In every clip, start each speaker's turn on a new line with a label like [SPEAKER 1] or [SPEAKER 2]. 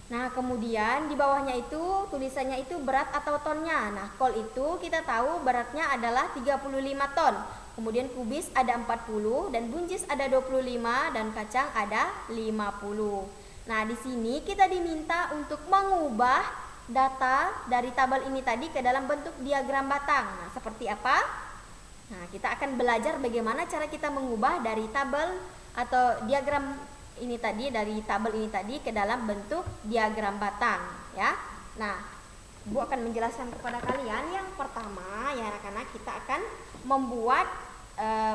[SPEAKER 1] Nah, kemudian di bawahnya itu tulisannya itu berat atau tonnya. Nah, kol itu kita tahu beratnya adalah 35 ton. Kemudian kubis ada 40 dan buncis ada 25 dan kacang ada 50. Nah, di sini kita diminta untuk mengubah data dari tabel ini tadi ke dalam bentuk diagram batang. Nah, seperti apa? Nah, kita akan belajar bagaimana cara kita mengubah dari tabel atau diagram ini tadi, dari tabel ini tadi ke dalam bentuk diagram batang, ya. Nah, Bu akan menjelaskan kepada kalian. Yang pertama, ya anak-anak, kita akan membuat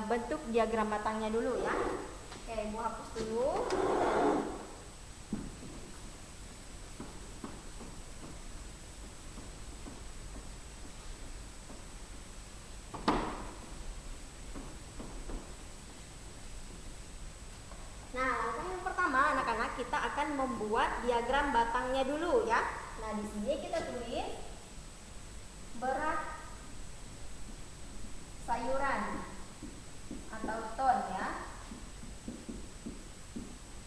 [SPEAKER 1] bentuk diagram batangnya dulu, ya. Oke, Bu hapus dulu. Kita akan membuat diagram batangnya dulu, ya. Nah, di sini kita tulis berat sayuran atau ton, ya.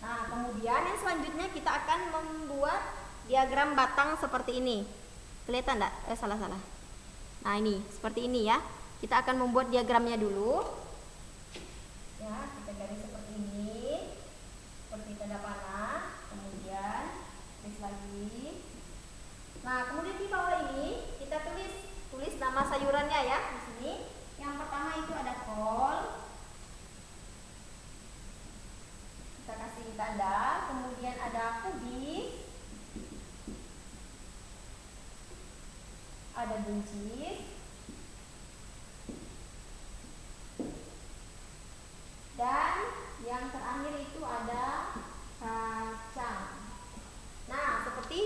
[SPEAKER 1] Nah, kemudian yang selanjutnya kita akan membuat diagram batang seperti ini. Kelihatan enggak? Salah. Nah, ini seperti ini, ya. Kita akan membuat diagramnya dulu. Ya, kita garis seperti ini. Seperti tanda panah, kemudian tulis lagi. Nah, kemudian di bawah ini kita tulis nama sayurannya, ya. Di sini yang pertama itu ada kol. Kita kasih tanda, kemudian ada kubis, ada buncis, dan yang terakhir itu ada kacang. Nah, seperti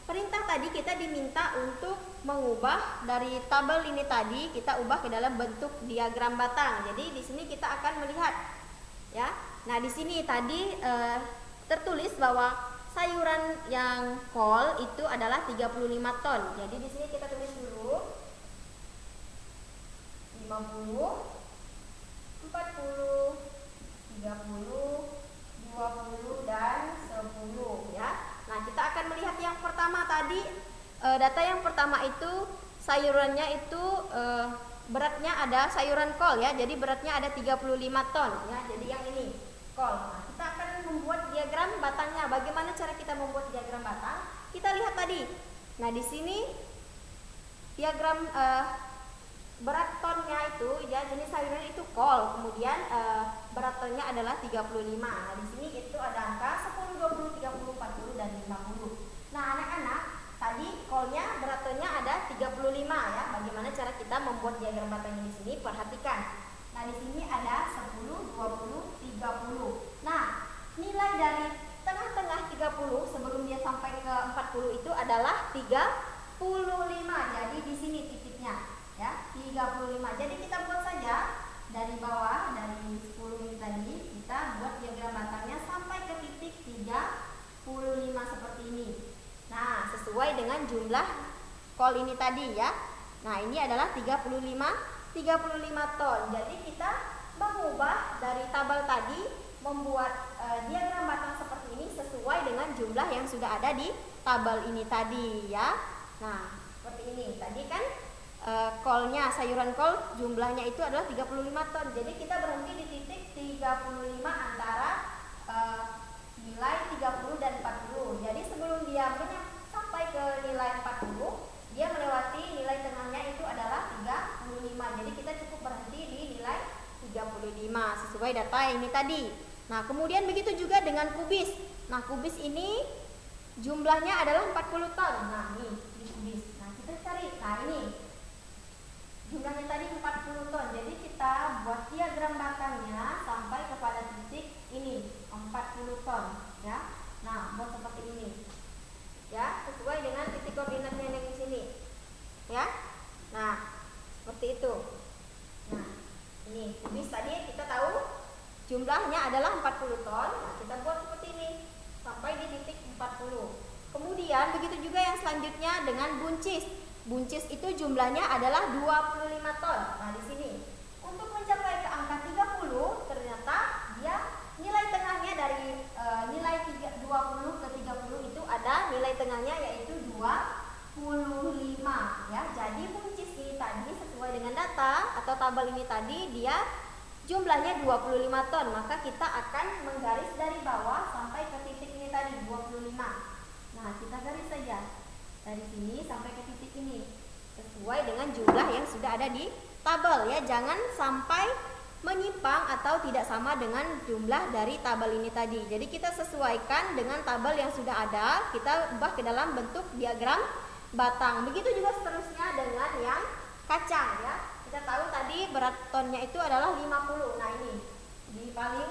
[SPEAKER 1] perintah tadi, kita diminta untuk mengubah dari tabel ini tadi, kita ubah ke dalam bentuk diagram batang. Jadi di sini kita akan melihat, ya. Nah, di sini tadi tertulis bahwa sayuran yang kol itu adalah 35 ton. Jadi di sini kita tulis dulu 50, 40, 30, 20 dan 10, ya. Nah, kita akan melihat yang pertama tadi, data yang pertama itu sayurannya itu beratnya ada sayuran kol, ya. Jadi beratnya ada 35 ton, ya. Jadi yang ini kol. Nah, kita akan membuat diagram batangnya. Bagaimana cara kita membuat diagram batang? Kita lihat tadi. Nah, di sini diagram berat tonnya itu, ya, jenis sayuran itu kol, kemudian berat tonnya adalah 35. Nah, di sini itu ada angka 10, 20, 30, 40 dan 50. Nah, anak-anak, tadi kolnya berat tonnya ada 35, ya. Bagaimana cara kita membuat diagram batangnya di sini? Perhatikan. Nah, di sini ada 10, 20, 30. Nah, nilai dari tengah-tengah 30 sebelum dia sampai ke 40 itu adalah 35. Jadi di sini titiknya, ya, 35. Jadi kita buat saja dari bawah, dari 10 ini tadi, kita buat diagram batangnya sampai ke titik 35 seperti ini. Nah, sesuai dengan jumlah kol ini tadi, ya. Nah, ini adalah 35 ton. Jadi kita mengubah dari tabel tadi, membuat diagram batang seperti ini sesuai dengan jumlah yang sudah ada di tabel ini tadi, ya. Nah, seperti ini. Tadi kan kolnya, sayuran kol jumlahnya itu adalah 35 ton. Jadi kita berhenti di titik 35 antara nilai 30 dan 40. Jadi sebelum dia sampai ke nilai 40, dia melewati nilai tengahnya itu adalah 35. Jadi kita cukup berhenti di nilai 35 sesuai data ini tadi. Nah, kemudian begitu juga dengan kubis. Nah, kubis ini jumlahnya adalah 40 ton. Nah, ini di kubis. Nah, kita cari. Nah, ini jumlahnya tadi 40 ton. Jadi kita buat diagram batangnya sampai kepada titik ini 40 ton, ya. Nah, buat seperti ini, ya, sesuai dengan titik koordinatnya yang di sini, ya. Nah, seperti itu. Nah, ini kubis tadi kita tahu jumlahnya adalah 40 ton. Nah, kita buat seperti ini sampai di titik 40. Kemudian begitu juga yang selanjutnya dengan buncis. Buncis itu jumlahnya adalah 25 ton. Nah, di sini untuk mencapai ke angka 30, ternyata dia nilai tengahnya dari nilai 20 ke 30 itu tabel ini tadi dia jumlahnya 25 ton, maka kita akan menggaris dari bawah sampai ke titik ini tadi 25. Nah, kita garis saja dari sini sampai ke titik ini sesuai dengan jumlah yang sudah ada di tabel ya. Jangan sampai menyimpang atau tidak sama dengan jumlah dari tabel ini tadi. Jadi kita sesuaikan dengan tabel yang sudah ada, kita ubah ke dalam bentuk diagram batang. Begitu juga seterusnya dengan yang kacang ya. Kita tahu tadi berat tonnya itu adalah 50. Nah, ini di paling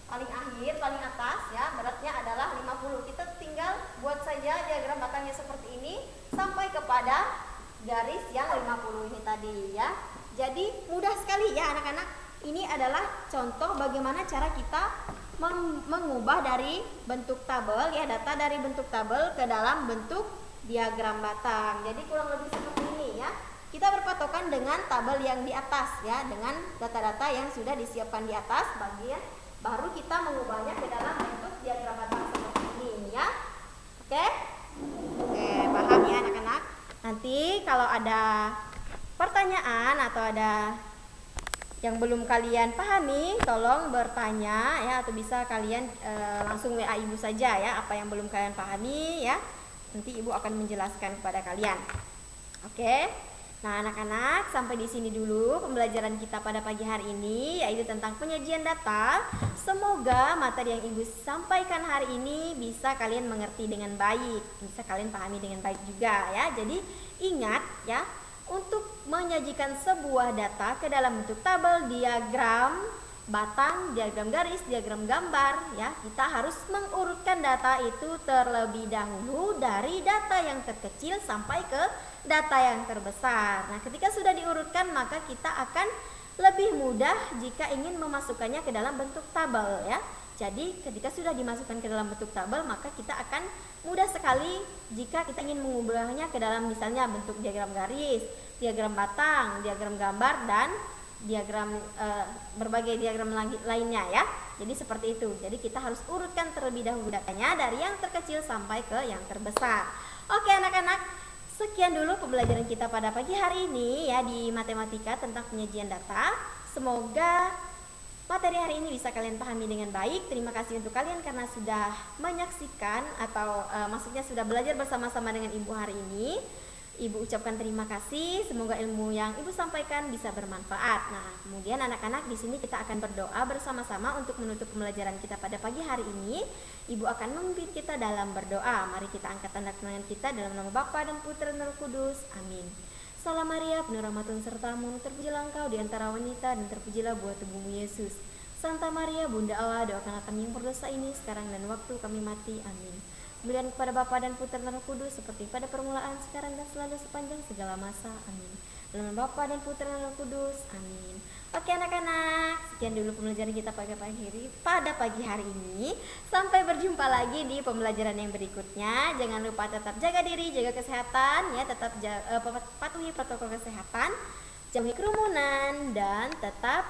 [SPEAKER 1] akhir, paling atas ya, beratnya adalah 50. Kita tinggal buat saja diagram batangnya seperti ini sampai kepada garis yang 50 ini tadi ya. Jadi mudah sekali ya anak-anak. Ini adalah contoh bagaimana cara kita mengubah dari bentuk tabel ya, data dari bentuk tabel ke dalam bentuk diagram batang. Jadi kurang lebih seperti ini ya. Kita berpatokan dengan tabel yang di atas ya, dengan data-data yang sudah disiapkan di atas bagian, baru kita mengubahnya ke dalam bentuk diagram batang seperti ini ya. Oke, paham ya anak-anak? Nanti kalau ada pertanyaan atau ada yang belum kalian pahami, tolong bertanya ya, atau bisa kalian langsung WA ibu saja ya, apa yang belum kalian pahami ya. Nanti ibu akan menjelaskan kepada kalian. Oke. Nah, anak-anak, sampai di sini dulu pembelajaran kita pada pagi hari ini, yaitu tentang penyajian data. Semoga materi yang ibu sampaikan hari ini bisa kalian mengerti dengan baik, bisa kalian pahami dengan baik juga ya. Jadi ingat ya, untuk menyajikan sebuah data ke dalam bentuk tabel, diagram batang, diagram garis, diagram gambar ya, kita harus mengurutkan data itu terlebih dahulu dari data yang terkecil sampai ke data yang terbesar. Nah, ketika sudah diurutkan, maka kita akan lebih mudah jika ingin memasukkannya ke dalam bentuk tabel ya. Jadi ketika sudah dimasukkan ke dalam bentuk tabel, maka kita akan mudah sekali jika kita ingin mengubahnya ke dalam misalnya bentuk diagram garis, diagram batang, diagram gambar, dan diagram berbagai diagram lainnya ya. Jadi seperti itu. Jadi kita harus urutkan terlebih dahulu datanya dari yang terkecil sampai ke yang terbesar. Oke anak-anak, sekian dulu pembelajaran kita pada pagi hari ini ya di matematika tentang penyajian data. Semoga materi hari ini bisa kalian pahami dengan baik. Terima kasih untuk kalian karena sudah menyaksikan atau maksudnya sudah belajar bersama-sama dengan ibu hari ini. Ibu ucapkan terima kasih. Semoga ilmu yang ibu sampaikan bisa bermanfaat. Nah, kemudian anak-anak di sini kita akan berdoa bersama-sama untuk menutup pembelajaran kita pada pagi hari ini. Ibu akan memimpin kita dalam berdoa. Mari kita angkat tanda tangan kita dalam nama Bapa dan Putra dan Roh Kudus. Amin. Salam Maria, penuh rahmat Tuhan sertamu, terpujilah engkau di antara wanita dan terpujilah buah tubuhmu Yesus. Santa Maria, Bunda Allah, doakanlah kami yang berdosa ini sekarang dan waktu kami mati. Amin. Kemuliaan kepada Bapa dan Putra dan Roh Kudus seperti pada permulaan, sekarang dan selalu sepanjang segala masa. Amin. Dalam nama Bapa dan Putra dan Roh Kudus. Amin. Oke anak-anak, sekian dulu pembelajaran kita pada pagi hari ini. Sampai berjumpa lagi di pembelajaran yang berikutnya. Jangan lupa tetap jaga diri, jaga kesehatan ya, tetap patuhi protokol kesehatan, jauhi kerumunan, dan tetap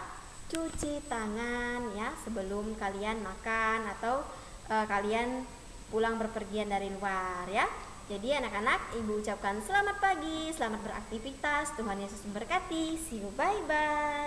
[SPEAKER 1] cuci tangan ya sebelum kalian makan atau kalian pulang berpergian dari luar ya. Jadi anak-anak, ibu ucapkan selamat pagi, selamat beraktivitas, Tuhan Yesus memberkati. See you, bye bye.